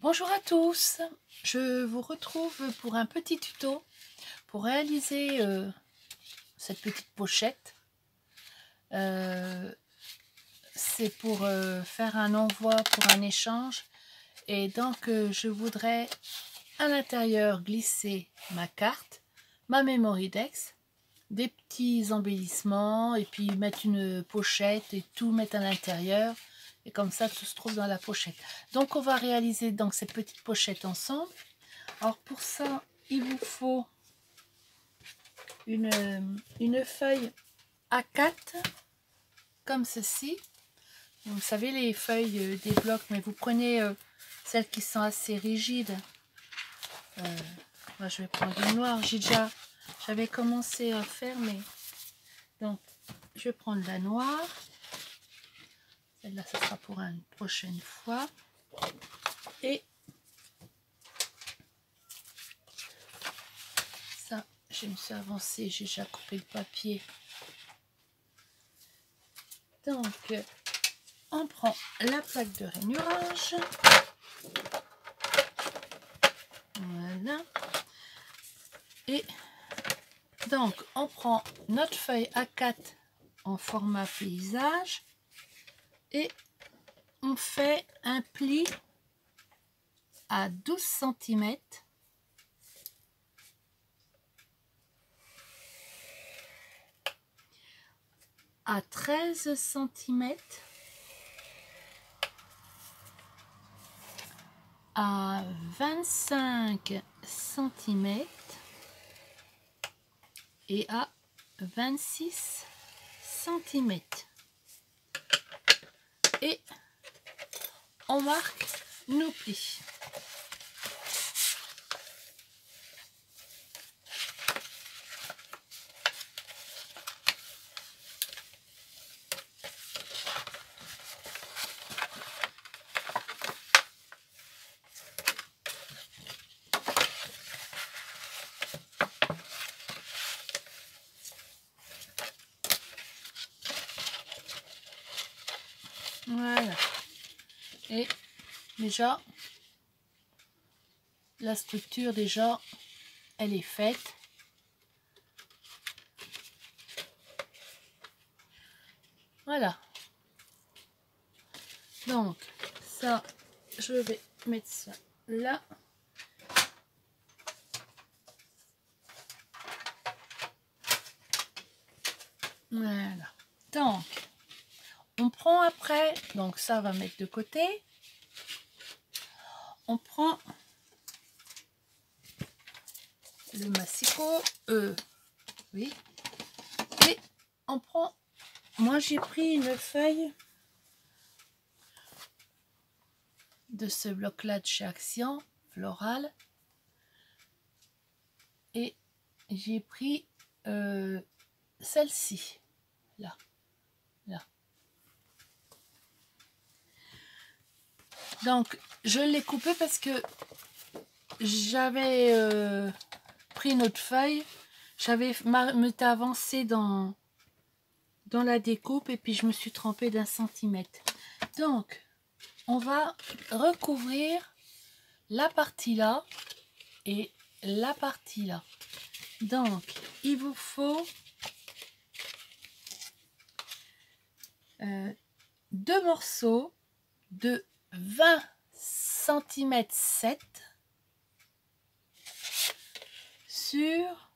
Bonjour à tous, je vous retrouve pour un petit tuto pour réaliser cette petite pochette. C'est pour faire un envoi pour un échange et donc je voudrais à l'intérieur glisser ma carte, ma Memorydex, des petits embellissements et puis mettre une pochette et tout mettre à l'intérieur. Et comme ça, tout se trouve dans la pochette. Donc, on va réaliser donc cette petite pochette ensemble. Alors, pour ça, il vous faut une feuille A4, comme ceci. Vous savez, les feuilles des blocs, mais vous prenez celles qui sont assez rigides. Moi, je vais prendre une noire. J'avais commencé à faire, mais... Donc, je vais prendre la noire. Celle-là, ce sera pour une prochaine fois. Et ça, je me suis avancée, j'ai déjà coupé le papier. Donc, on prend la plaque de rainurage. Voilà. Et donc, on prend notre feuille A4 en format paysage. Et on fait un pli à 12 cm. À 13 cm. À 25 cm. Et à 26 cm. Et on marque nos plis. Voilà. Et déjà, la structure, déjà, elle est faite. Voilà. Donc, ça, je vais mettre ça là. Voilà. Donc, on prend après, donc ça va mettre de côté. On prend le massicot, oui, et on prend, moi j'ai pris une feuille de ce bloc là de chez Action, floral, et j'ai pris celle-ci, là. Donc, je l'ai coupée parce que j'avais pris une autre feuille, m'étais avancée dans la découpe et puis je me suis trompée d'1 centimètre. Donc, on va recouvrir la partie là et la partie là. Donc, il vous faut 2 morceaux de 20 cm 7 sur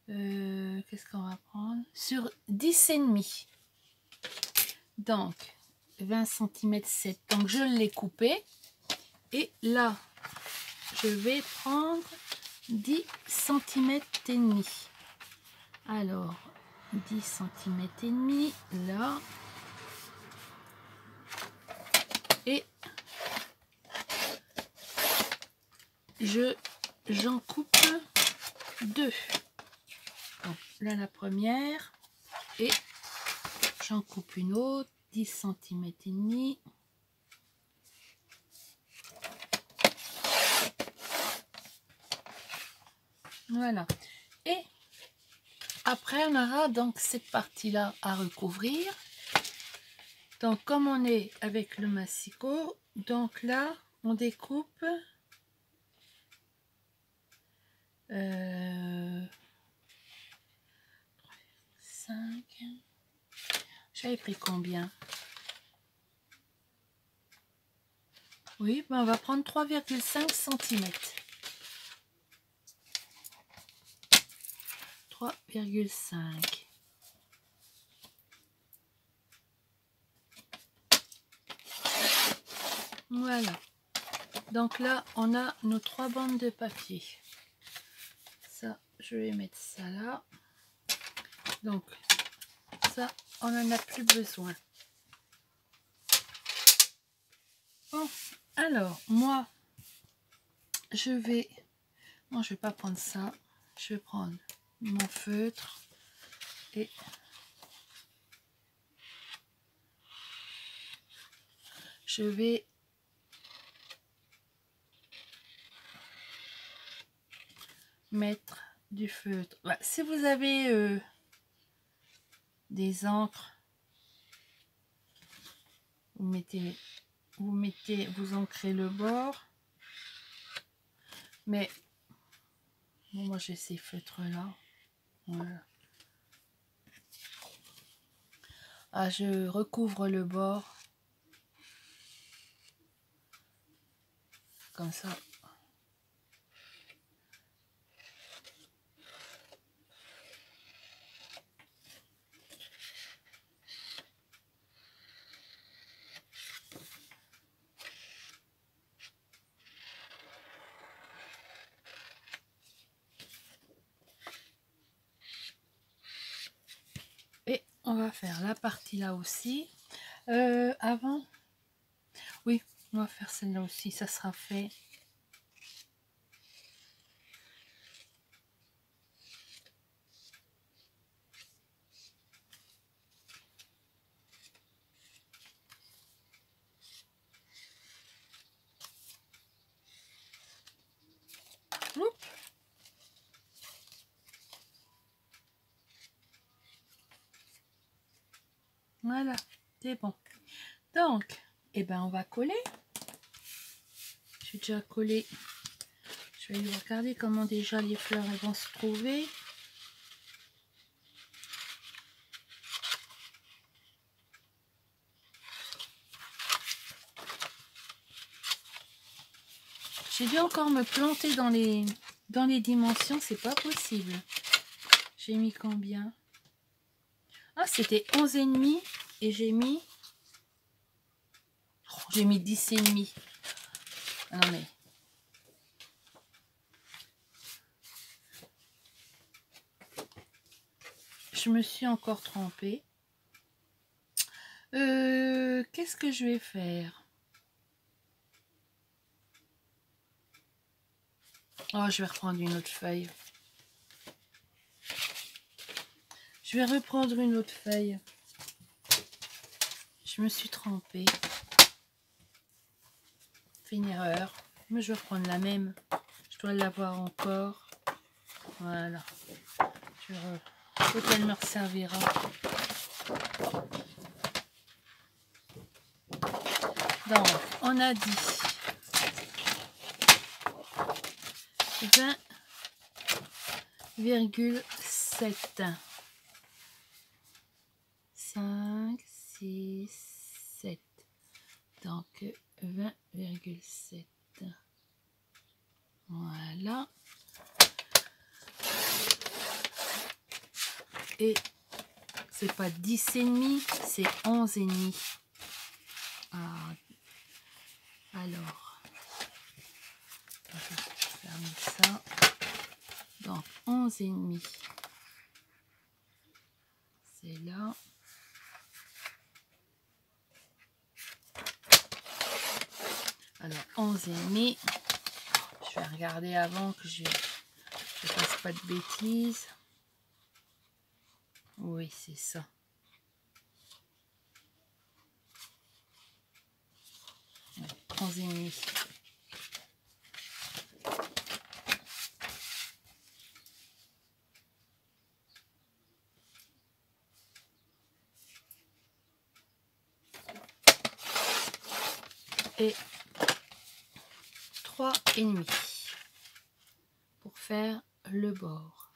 qu'est-ce qu'on va prendre, sur 10,5. Donc 20 cm 7. Donc je l'ai coupé et là je vais prendre 10 cm et demi. Alors 10 cm et demi là. Et j'en coupe 2. Donc là la première et j'en coupe une autre, 10 cm et demi. Voilà. Et après on aura donc cette partie là à recouvrir. Donc comme on est avec le massicot, donc là on découpe 5. J'avais pris combien? Oui, ben on va prendre 3,5 cm. 3,5. Voilà. Donc là, on a nos 3 bandes de papier. Ça, je vais mettre ça là. Donc, ça, on n'en a plus besoin. Bon, alors, moi, je vais... Non, je vais pas prendre ça. Je vais prendre mon feutre et... je vais mettre du feutre. Bah, si vous avez des encres, vous ancrez le bord. Mais bon, moi j'ai ces feutres là. Voilà. Ah, je recouvre le bord comme ça. Et on va faire la partie là aussi. Avant, oui, on va faire celle-là aussi, ça sera fait. Oups. Voilà, c'est bon. Donc, eh ben, on va coller. J'ai déjà collé. Je vais regarder comment déjà les fleurs elles vont se trouver. J'ai dû encore me planter dans les dimensions, c'est pas possible. J'ai mis combien? Ah, c'était 11,5 et j'ai mis 10,5. Ah non mais je me suis encore trompée. Qu'est-ce que je vais faire? Oh, je vais reprendre une autre feuille. Je vais reprendre une autre feuille. Je me suis trompée. Fait une erreur. Mais je vais reprendre la même. Je dois l'avoir encore. Voilà. Peut-être elle me resservira. Donc, on a dit 20,7. 5, 6, 7. Donc 20,7. Voilà. Et c'est pas 10,5, c'est 11,5. Ah, alors, je vais fermer ça. Donc 11,5. C'est là. Alors 11,5. Je vais regarder avant que je fasse pas de bêtises. Oui, c'est ça. Ouais, 11,5. et 3,5 pour faire le bord.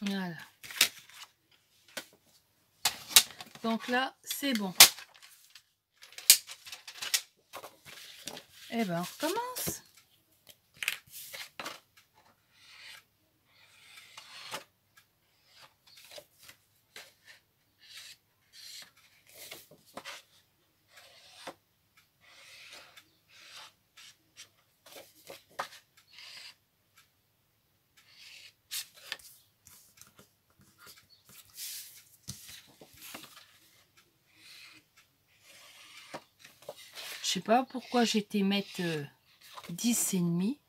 Voilà. Donc là, c'est bon. Et ben, on recommence. Je sais pas pourquoi j'étais mettre 10,5.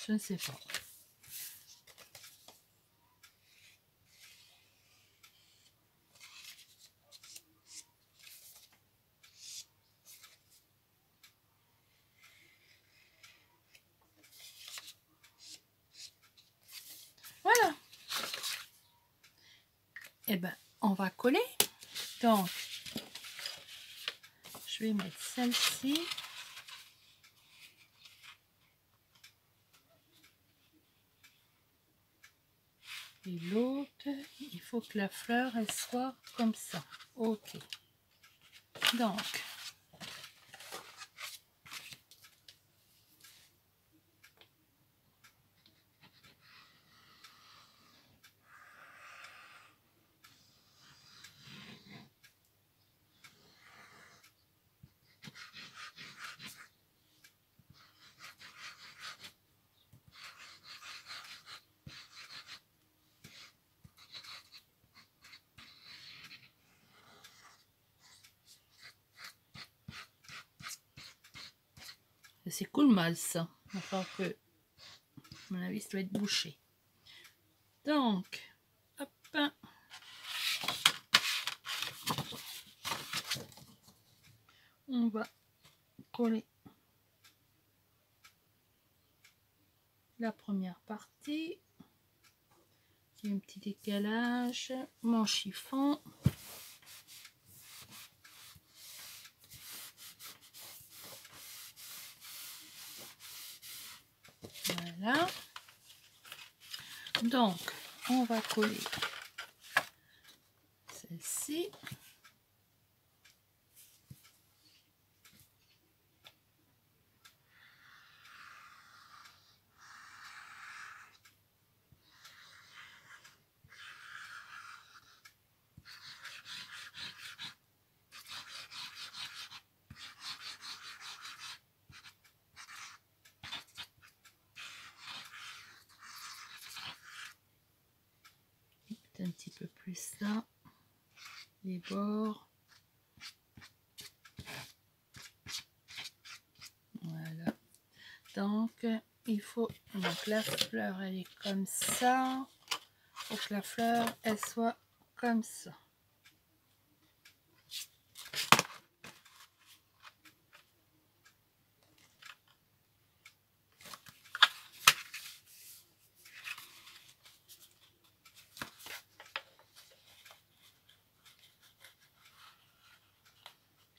Je ne sais pas. Voilà. Et ben, on va coller. Donc, je vais mettre celle-ci. Et l'autre, il faut que la fleur, elle soit comme ça. Ok. Donc, c'est cool mal ça. Enfin que, à mon avis, ça doit être bouché. Donc, hop. On va coller la première partie. J'ai un petit décalage. Mon chiffon. Voilà. Donc, on va coller celle-ci. Un petit peu plus là, les bords. Voilà. Donc, il faut, donc la fleur, elle est comme ça. Il faut que la fleur, elle soit comme ça.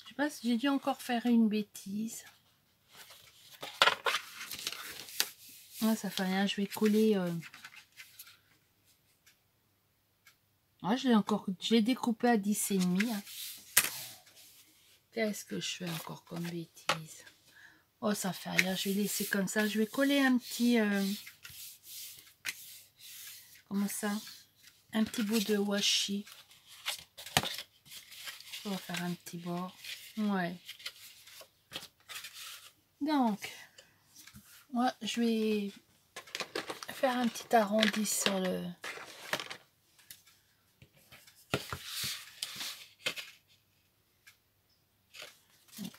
Je sais pas si j'ai dû encore faire une bêtise. Ah, ça fait rien, je vais coller. Ah, je l'ai découpé à 10,5. Hein. Qu'est-ce que je fais encore comme bêtise? Oh, ça fait rien, je vais laisser comme ça. Je vais coller un petit... comment ça? Un petit bout de washi. On va faire un petit bord. Ouais. Donc, moi, je vais faire un petit arrondi sur le...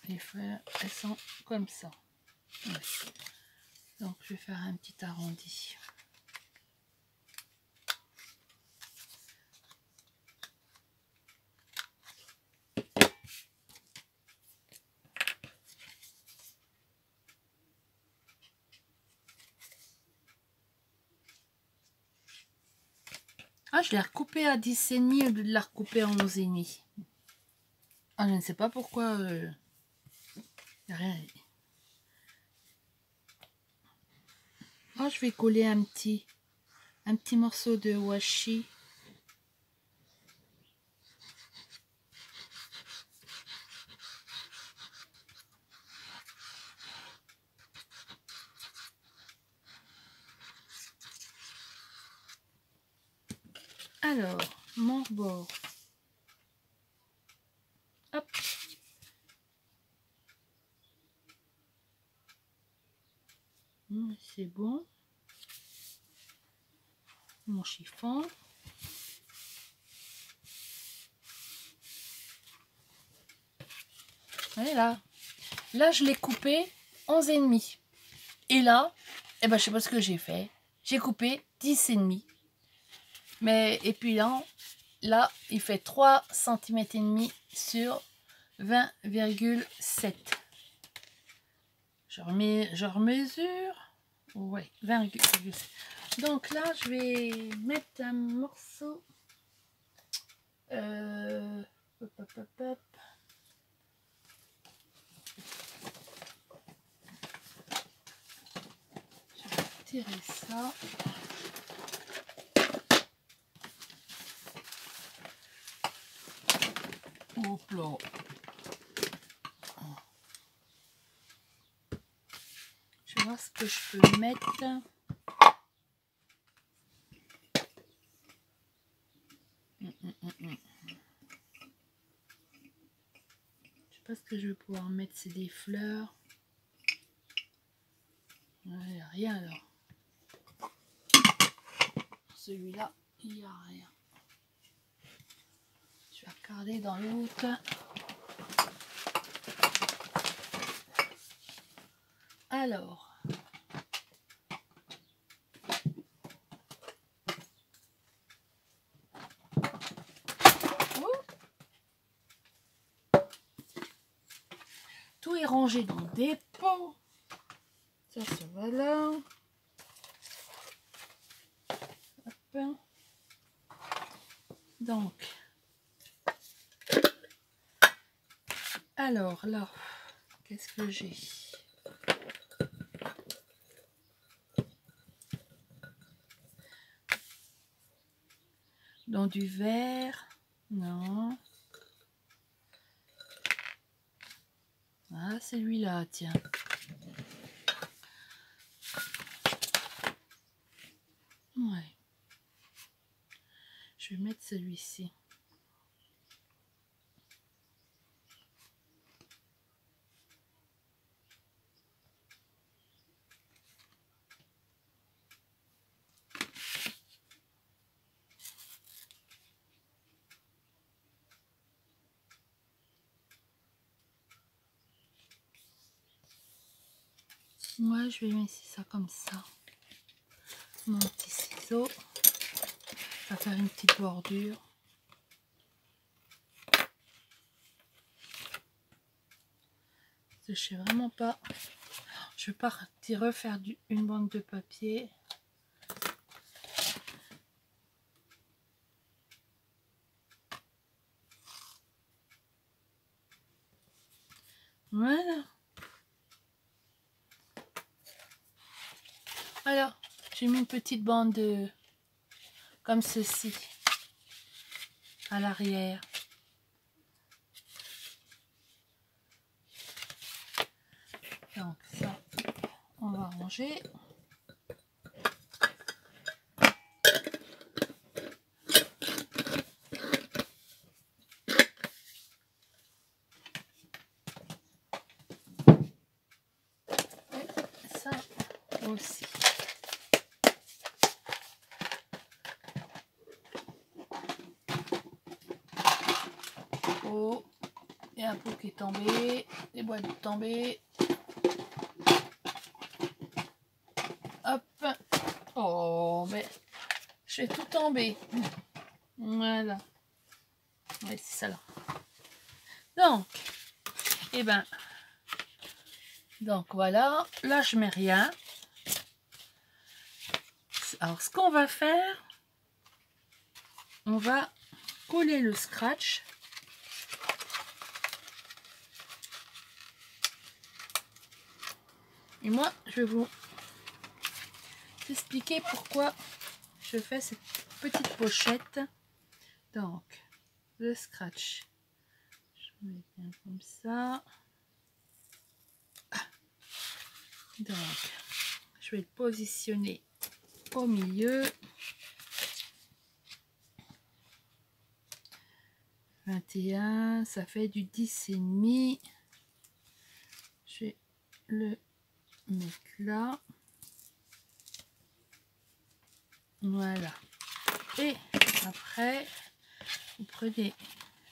Les fleurs, elles sont comme ça. Ouais. Donc, je vais faire un petit arrondi. Ah, je l'ai recoupé à 10,5 au lieu de la recouper en 11,5. Ah, je ne sais pas pourquoi. Rien. Ah, je vais coller un petit morceau de washi. Alors, mon bord. Hop. C'est bon. Mon chiffon. Voilà. Là, je l'ai coupé 11,5. Et là, eh ben, je sais pas ce que j'ai fait. J'ai coupé 10,5. Mais, et puis là, il fait 3 cm et demi sur 20,7. Je remesure. Ouais, 20,7. Donc là, je vais mettre un morceau. Hop, hop, hop, hop. Je vais tirer ça. Hop là. Je vais voir ce que je peux mettre. Je sais pas ce que je vais pouvoir mettre, c'est des fleurs. Il n'y a rien alors. Celui-là, il n'y a rien. Je vais regarder dans l'autre. Alors. Tout est rangé dans des pots. Ça va là. Hop. Donc. Alors là, qu'est-ce que j'ai? Dans du verre. Non. Ah, celui-là, tiens. Ouais. Je vais mettre celui-ci. Moi, je vais mettre ça comme ça. Mon petit ciseau. Ça va faire une petite bordure. Je sais vraiment pas. Je vais partir refaire une bande de papier. Voilà. Alors, j'ai mis une petite bande comme ceci à l'arrière. Donc ça, on va ranger. Et ça aussi. Oh, il y a un pot qui est tombé, les boîtes tombées. Hop. Oh, mais je vais tout tomber. Voilà. Ouais, c'est ça là. Donc, et ben, donc voilà. Là, je mets rien. Alors, ce qu'on va faire, on va coller le scratch. Et moi, je vais vous expliquer pourquoi je fais cette petite pochette. Donc, le scratch, je mets bien comme ça. Donc, je vais le positionner au milieu. 21, ça fait du 10,5. Je vais le mettre là. Voilà. Et après, vous prenez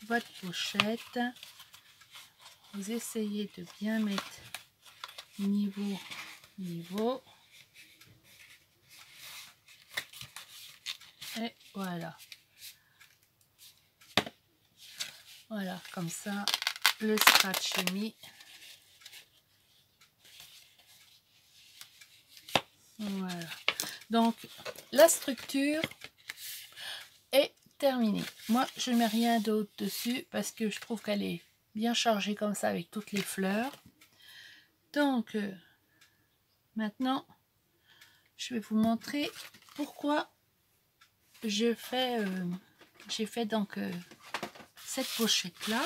votre pochette. Vous essayez de bien mettre niveau. Et voilà. Voilà, comme ça, le scratch est mis. Voilà. Donc, la structure est terminée. Moi, je ne mets rien d'autre dessus parce que je trouve qu'elle est bien chargée comme ça avec toutes les fleurs. Donc, maintenant, je vais vous montrer pourquoi j'ai fait donc cette pochette là.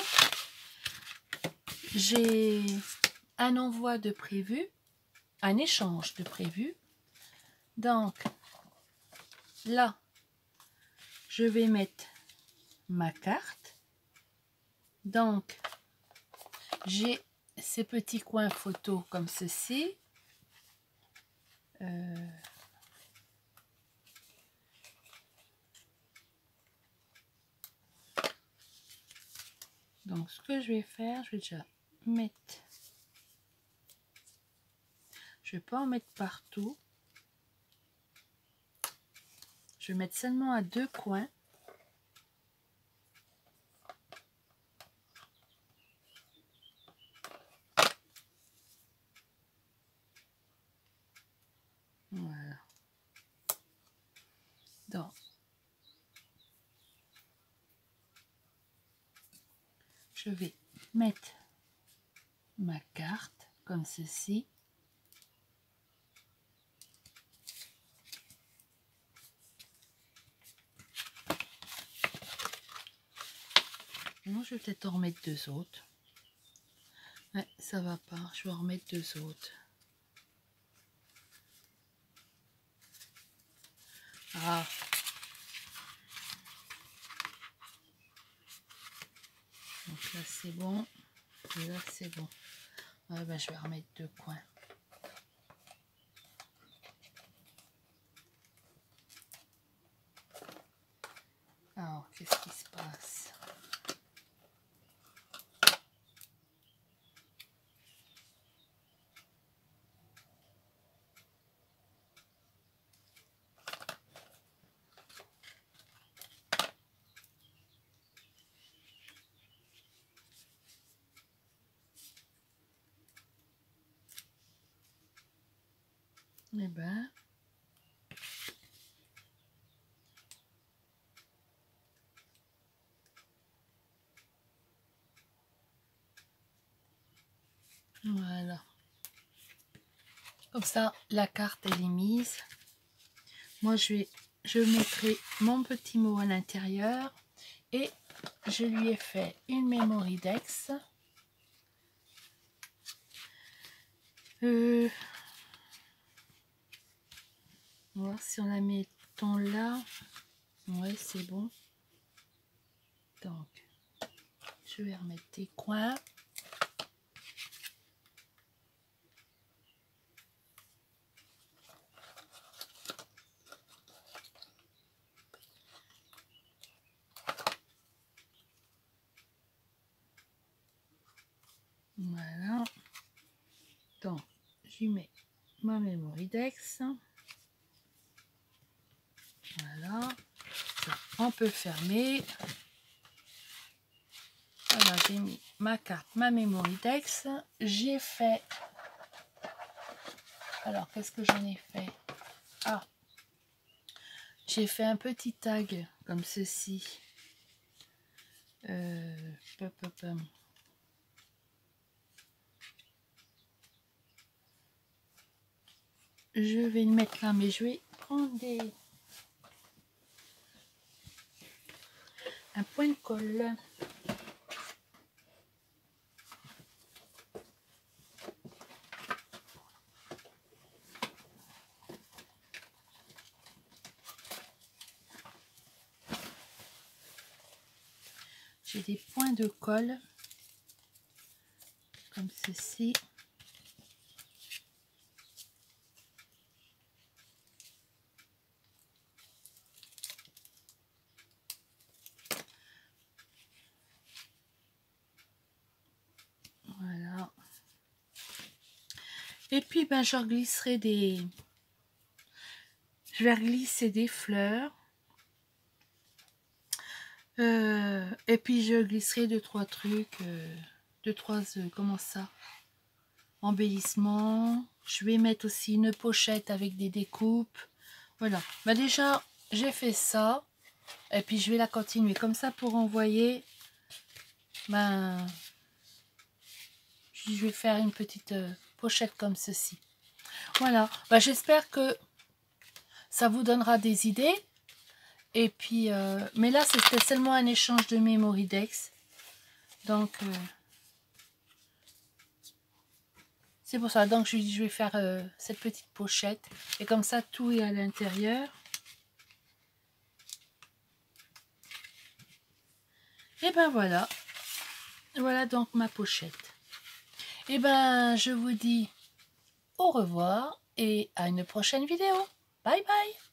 J'ai un envoi de prévu, un échange de prévu. Donc là, je vais mettre ma carte. Donc j'ai ces petits coins photos comme ceci. Donc ce que je vais faire, je vais déjà mettre, je vais pas en mettre partout, je vais mettre seulement à 2 coins. Voilà. Donc je vais mettre ma carte comme ceci. Non, je vais peut-être en remettre 2 autres. Ouais, ça va pas, je vais en remettre 2 autres. Ah. Donc là c'est bon, et là c'est bon. Ouais, ben, je vais remettre 2 coins. Alors, qu'est-ce qui se passe? Eh ben, voilà. Comme ça, la carte elle est mise. Moi, je mettrai mon petit mot à l'intérieur et je lui ai fait une Mémoridex. On va voir si on la met là. Ouais, c'est bon. Donc, je vais remettre des coins. Voilà. Donc, j'y mets ma Mémoridex. Voilà. Ça, on peut fermer. Voilà, j'ai mis ma carte, ma Mémoridex. J'ai fait... Alors, qu'est-ce que j'en ai fait? Ah, j'ai fait un petit tag comme ceci. Pop, pop, pop. Je vais le mettre là, mais je vais prendre un point de colle. J'ai des points de colle comme ceci. Voilà. Et puis ben je glisserai je vais glisser des fleurs. Et puis je glisserai deux trois trucs, comment ça, embellissements. Je vais mettre aussi une pochette avec des découpes. Voilà, bah déjà j'ai fait ça et puis je vais la continuer comme ça pour envoyer. Ben je vais faire une petite pochette comme ceci. Voilà, bah j'espère que ça vous donnera des idées. Et puis mais là c'était seulement un échange de Memoridex, donc c'est pour ça. Donc je vais faire cette petite pochette et comme ça tout est à l'intérieur. Et ben voilà, voilà donc ma pochette. Et ben je vous dis au revoir et à une prochaine vidéo. Bye bye.